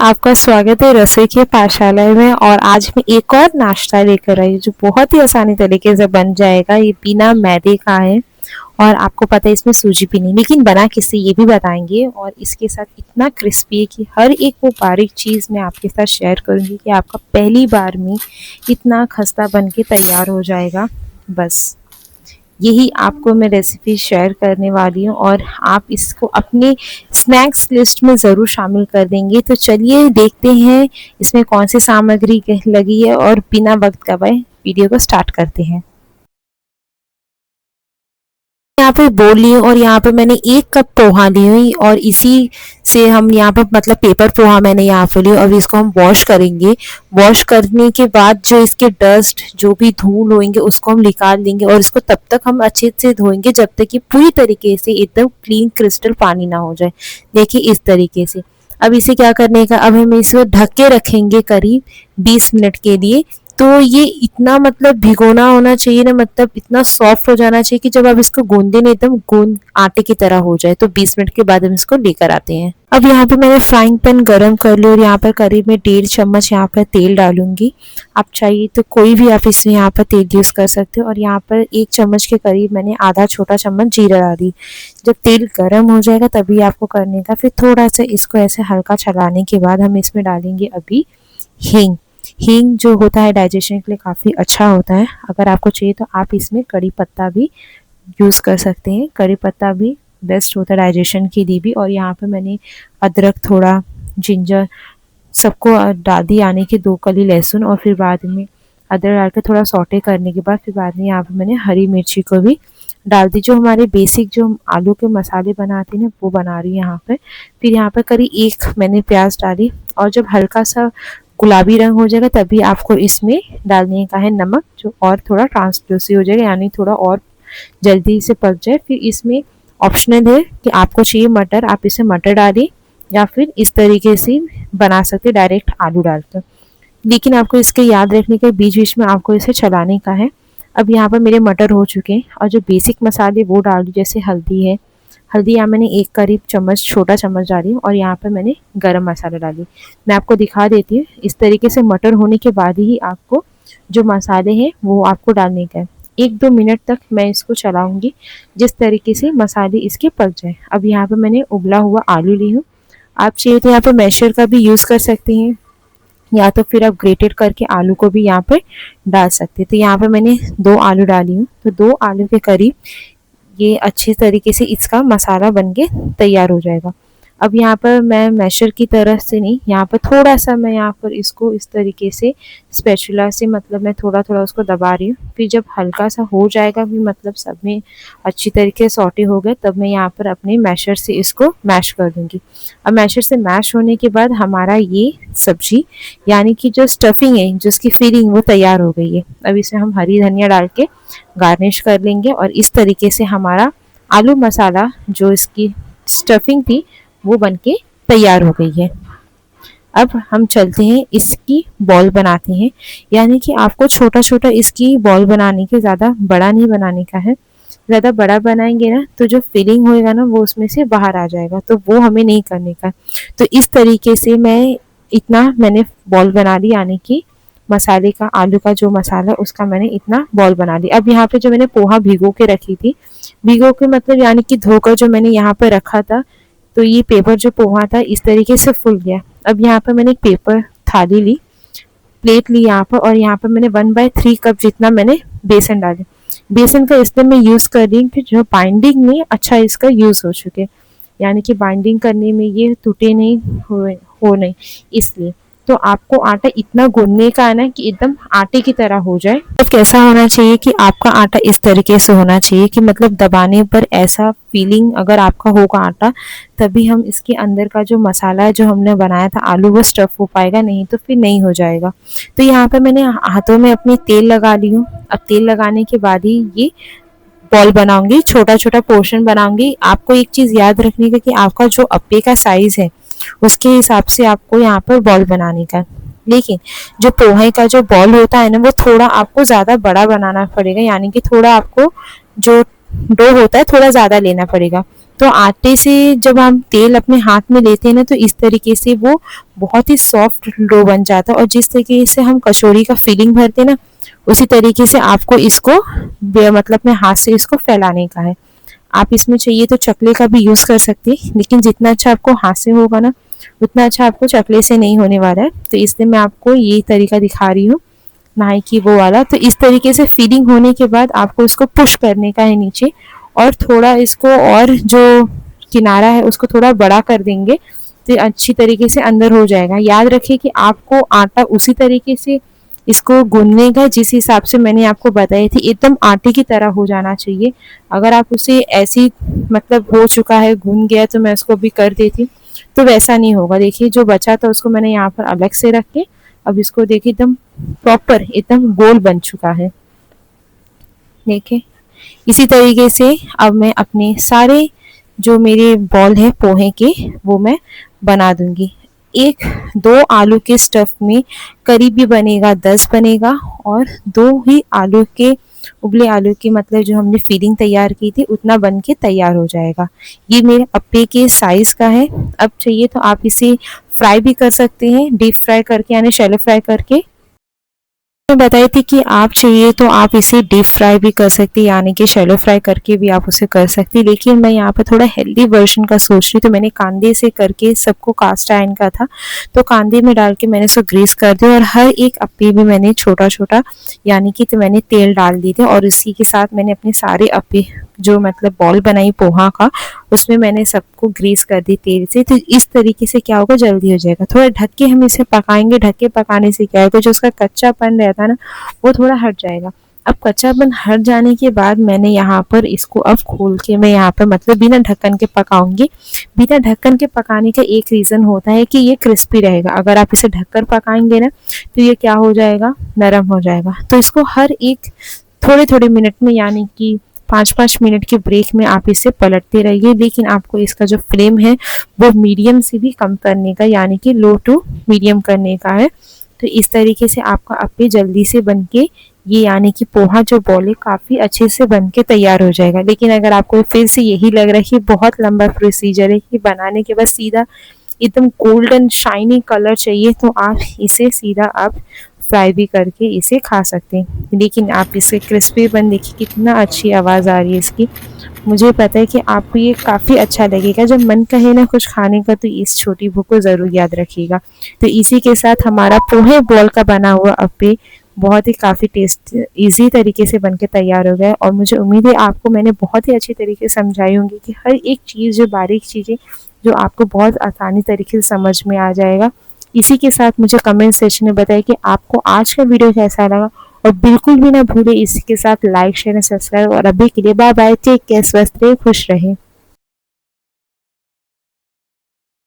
आपका स्वागत है रसोई की पाठशाला में। और आज मैं एक और नाश्ता लेकर आई जो बहुत ही आसानी तरीके से बन जाएगा। ये बिना मैदे का है और आपको पता है इसमें सूजी भी नहीं, लेकिन बना किससे ये भी बताएंगे। और इसके साथ इतना क्रिस्पी है कि हर एक वो बारीक चीज़ मैं आपके साथ शेयर करूँगी कि आपका पहली बार में इतना खस्ता बन के तैयार हो जाएगा। बस यही आपको मैं रेसिपी शेयर करने वाली हूँ और आप इसको अपने स्नैक्स लिस्ट में ज़रूर शामिल कर देंगे। तो चलिए देखते हैं इसमें कौन सी सामग्री लगी है और बिना वक्त गवाए वीडियो को स्टार्ट करते हैं। यहाँ पे बोल ली और यहाँ पे मैंने 1 कप पोहा ली हुई और इसी से हम यहाँ पे मतलब पेपर पोहा मैंने यहाँ पे लिया और इसको हम वॉश करेंगे। वॉश करने के बाद जो इसके डस्ट जो भी धूल होंगे उसको हम निकाल देंगे और इसको तब तक हम अच्छे से धोएंगे जब तक कि पूरी तरीके से एकदम क्लीन क्रिस्टल पानी ना हो जाए। देखिए इस तरीके से। अब इसे क्या करने का, अब हम इसे ढक के रखेंगे करीब 20 मिनट के लिए। तो ये इतना मतलब भिगोना होना चाहिए ना, मतलब इतना सॉफ्ट हो जाना चाहिए कि जब आप इसको गूंदे ना एकदम गूंद आटे की तरह हो जाए। तो 20 मिनट के बाद हम इसको लेकर आते हैं। अब यहाँ पे मैंने फ्राइंग पैन गरम कर लिया और यहाँ पर करीब मैं 1.5 चम्मच यहाँ पर तेल डालूंगी। आप चाहिए तो कोई भी आप इससे यहाँ पर तेल यूज़ कर सकते हो। और यहाँ पर 1 चम्मच के करीब मैंने आधा छोटा चम्मच जीरा डाली। जब तेल गर्म हो जाएगा तभी आपको करने का। फिर थोड़ा सा इसको ऐसे हल्का चलाने के बाद हम इसमें डालेंगे अभी हींग। हींग जो होता है डाइजेशन के लिए काफ़ी अच्छा होता है। अगर आपको चाहिए तो आप इसमें कड़ी पत्ता भी यूज़ कर सकते हैं। कड़ी पत्ता भी बेस्ट होता है डाइजेशन के लिए भी। और यहाँ पे मैंने अदरक, थोड़ा जिंजर सबको डाल दी, यानी कि 2 कली लहसुन। और फिर बाद में अदरक डाल के थोड़ा सौटे करने के बाद फिर बाद में यहाँ पे मैंने हरी मिर्ची को भी डाल दी। जो हमारे बेसिक जो आलू के मसाले बनाते हैं ना वो बना रही है यहाँ पे। फिर यहाँ पर करीब 1 मैंने प्याज डाली और जब हल्का सा गुलाबी रंग हो जाएगा तभी आपको इसमें डालने का है नमक, जो और थोड़ा ट्रांसलूसी हो जाएगा, यानी थोड़ा और जल्दी से पक जाए। फिर इसमें ऑप्शनल है कि आपको चाहिए मटर, आप इसे मटर डालिए या फिर इस तरीके से बना सकते डायरेक्ट आलू डालकर। लेकिन आपको इसके याद रखने के बीच बीच में आपको इसे चलाने का है। अब यहाँ पर मेरे मटर हो चुके हैं और जो बेसिक मसाले वो डाल दी, जैसे हल्दी है। हल्दी यहाँ मैंने 1 करीब चम्मच छोटा चम्मच डाली और यहाँ पर मैंने गरम मसाला डाली। मैं आपको दिखा देती हूँ। इस तरीके से मटर होने के बाद ही आपको जो मसाले हैं वो आपको डालने का है। 1-2 मिनट तक मैं इसको चलाऊंगी जिस तरीके से मसाले इसके पक जाए। अब यहाँ पे मैंने उबला हुआ आलू ली हूँ। आप चाहिए तो यहाँ पे मैशर का भी यूज़ कर सकते हैं या तो फिर आप ग्रेटेड करके आलू को भी यहाँ पे डाल सकते हैं। तो यहाँ पे मैंने 2 आलू डाली हूँ। तो 2 आलू के करीब ये अच्छी तरीके से इसका मसाला बन के तैयार हो जाएगा। अब यहाँ पर मैं मैशर की तरफ से नहीं, यहाँ पर थोड़ा सा मैं यहाँ पर इसको इस तरीके से स्पैचुला से मतलब मैं थोड़ा थोड़ा उसको दबा रही हूँ। फिर जब हल्का सा हो जाएगा भी मतलब सब में अच्छी तरीके से सॉटे हो गए तब मैं यहाँ पर अपने मैशर से इसको मैश कर दूँगी। अब मैशर से मैश होने के बाद हमारा ये सब्जी यानी कि जो स्टफिंग है, जो इसकी फिलिंग वो तैयार हो गई है। अब इसमें हम हरी धनिया डाल के गार्निश कर लेंगे और इस तरीके से हमारा आलू मसाला जो इसकी स्टफिंग थी वो बनके तैयार हो गई है। अब हम चलते हैं इसकी बॉल बनाते हैं, यानी कि आपको छोटा छोटा इसकी बॉल बनाने के, ज़्यादा बड़ा नहीं बनाने का है। ज़्यादा बड़ा बनाएंगे ना तो जो फिलिंग होएगा ना वो उसमें से बाहर आ जाएगा, तो वो हमें नहीं करने का। तो इस तरीके से मैंने बॉल बना ली, यानी कि मसाले का, आलू का जो मसाला उसका मैंने इतना बॉल बना ली। अब यहाँ पे जो मैंने पोहा भिगो के रखी थी, भिगो के मतलब यानी कि धोकर जो मैंने यहाँ पे रखा था, तो ये पेपर जो पोहा था इस तरीके से फूल गया। अब यहाँ पर मैंने एक पेपर थाली ली, प्लेट ली यहाँ पर, और यहाँ पर मैंने 1/3 कप जितना मैंने बेसन डाले। बेसन का इसलिए मैं यूज़ कर रही हूँ कि जो बाइंडिंग में अच्छा इसका यूज़ हो चुके, यानी कि बाइंडिंग करने में ये टूटे नहीं हो नहीं, इसलिए। तो आपको आटा इतना गूंदने का है ना कि एकदम आटे की तरह हो जाए। तो कैसा होना चाहिए कि आपका आटा इस तरीके से होना चाहिए कि मतलब दबाने पर ऐसा फीलिंग अगर आपका होगा आटा, तभी हम इसके अंदर का जो मसाला है जो हमने बनाया था आलू वो स्टफ हो पाएगा, नहीं तो फिर नहीं हो जाएगा। तो यहाँ पर मैंने हाथों में अपने तेल लगा ली हूँ। अब तेल लगाने के बाद ही ये बॉल बनाऊंगी, छोटा छोटा पोर्शन बनाऊंगी। आपको एक चीज़ याद रखने का कि आपका जो अप्पे का साइज़ है उसके हिसाब से आपको यहाँ पर बॉल बनाने का। लेकिन जो पोहे का जो बॉल होता है ना वो थोड़ा आपको ज़्यादा बड़ा बनाना पड़ेगा, यानी कि थोड़ा आपको जो डो होता है थोड़ा ज़्यादा लेना पड़ेगा। तो आटे से जब हम तेल अपने हाथ में लेते हैं ना, तो इस तरीके से वो बहुत ही सॉफ्ट डो बन जाता है। और जिस तरीके से हम कचौड़ी का फिलिंग भरते हैं ना, उसी तरीके से आपको इसको मतलब अपने हाथ से इसको फैलाने का है। आप इसमें चाहिए तो चकले का भी यूज़ कर सकते हैं, लेकिन जितना अच्छा आपको हाथ से होगा ना, उतना अच्छा आपको चकले से नहीं होने वाला है। तो इसलिए मैं आपको ये तरीका दिखा रही हूँ, नाई की वो वाला। तो इस तरीके से फीलिंग होने के बाद आपको इसको पुश करने का है नीचे, और थोड़ा इसको, और जो किनारा है उसको थोड़ा बड़ा कर देंगे तो अच्छी तरीके से अंदर हो जाएगा। याद रखिए कि आपको आटा उसी तरीके से इसको गूंदने का जिस हिसाब से मैंने आपको बताई थी, एकदम आटे की तरह हो जाना चाहिए। अगर आप उसे ऐसी मतलब हो चुका है, गूंद गया, तो मैं उसको भी कर देती, तो वैसा नहीं होगा। देखिए जो बचा था उसको मैंने यहाँ पर अलग से रख के, अब इसको देखिए एकदम प्रॉपर एकदम गोल बन चुका है। देखिए इसी तरीके से अब मैं अपने सारे जो मेरे बॉल है पोहे के, वो मैं बना दूंगी। एक दो आलू के स्टफ में करीब भी बनेगा 10 बनेगा, और दो ही आलू के उबले आलू की मतलब जो हमने फीलिंग तैयार की थी उतना बन के तैयार हो जाएगा। ये मेरे अप्पे के साइज का है। अब चाहिए तो आप इसे फ्राई भी कर सकते हैं, डीप फ्राई करके यानी शैलो फ्राई करके। मैं बताई थी कि आप चाहिए तो आप इसे डीप फ्राई भी कर सकती है, यानी कि शैलो फ्राई करके भी आप उसे कर सकती है। लेकिन मैं यहाँ पर थोड़ा हेल्दी वर्जन का सोच रही, तो मैंने कांदे से करके, सबको कास्ट आयरन का था तो कांदे में डाल के मैंने उसको ग्रीस कर दिया, और हर एक अप्पे में मैंने छोटा छोटा यानी कि तो मैंने तेल डाल दिए थे, और इसी के साथ मैंने अपने सारे अप्पे जो मतलब बॉल बनाई पोहा का, उसमें मैंने सबको ग्रीस कर दी तेल से। तो इस तरीके से क्या होगा, जल्दी हो जाएगा। थोड़ा ढक के हम इसे पकाएंगे, ढक के पकाने से क्या होगा, जो उसका कच्चापन रहता है ना, वो थोड़ा हट जाएगा। अब कच्चापन हट जाने के बाद मैंने यहाँ पर इसको अब खोल के मैं यहाँ पर मतलब बिना ढक्कन के पकाऊंगी। बिना ढक्कन के पकाने का एक रीज़न होता है कि ये क्रिस्पी रहेगा। अगर आप इसे ढककर पकाएंगे ना, तो ये क्या हो जाएगा, नरम हो जाएगा। तो इसको हर एक थोड़े थोड़े मिनट में, यानी कि 5-5 मिनट के ब्रेक में आप इसे पलटते रहिए। लेकिन आपको इसका जो फ्लेम है वो मीडियम से भी कम करने का, यानी कि लो टू मीडियम करने का है। तो इस तरीके से आपका अप्पे जल्दी से बनके ये यानी कि पोहा जो बॉल है काफ़ी अच्छे से बनके तैयार हो जाएगा। लेकिन अगर आपको फिर से यही लग रहा है कि बहुत लंबा प्रोसीजर है, कि बनाने के बाद सीधा एकदम गोल्डन शाइनी कलर चाहिए, तो आप इसे सीधा आप फ्राई भी करके इसे खा सकते हैं। लेकिन आप इसे क्रिस्पी बन, देखिए कितना अच्छी आवाज़ आ रही है इसकी। मुझे पता है कि आपको ये काफ़ी अच्छा लगेगा। जब मन कहे ना कुछ खाने का, तो इस छोटी बुक को ज़रूर याद रखिएगा। तो इसी के साथ हमारा पोहे बॉल का बना हुआ अप्पे बहुत ही काफ़ी टेस्ट इजी तरीके से बनके तैयार हो गया। और मुझे उम्मीद है आपको मैंने बहुत ही अच्छी तरीके से समझाई होंगी कि हर एक चीज़, जो बारीक चीज़ें, जो आपको बहुत आसानी तरीके से समझ में आ जाएगा। इसी के साथ मुझे कमेंट सेक्शन में बताइए कि आपको आज का वीडियो कैसा लगा, और बिल्कुल भी ना भूले इसी के साथ लाइक शेयर एंड सब्सक्राइब। और अभी के लिए बाय बाय, टेक केयर, स्वस्थ रहे, खुश रहे।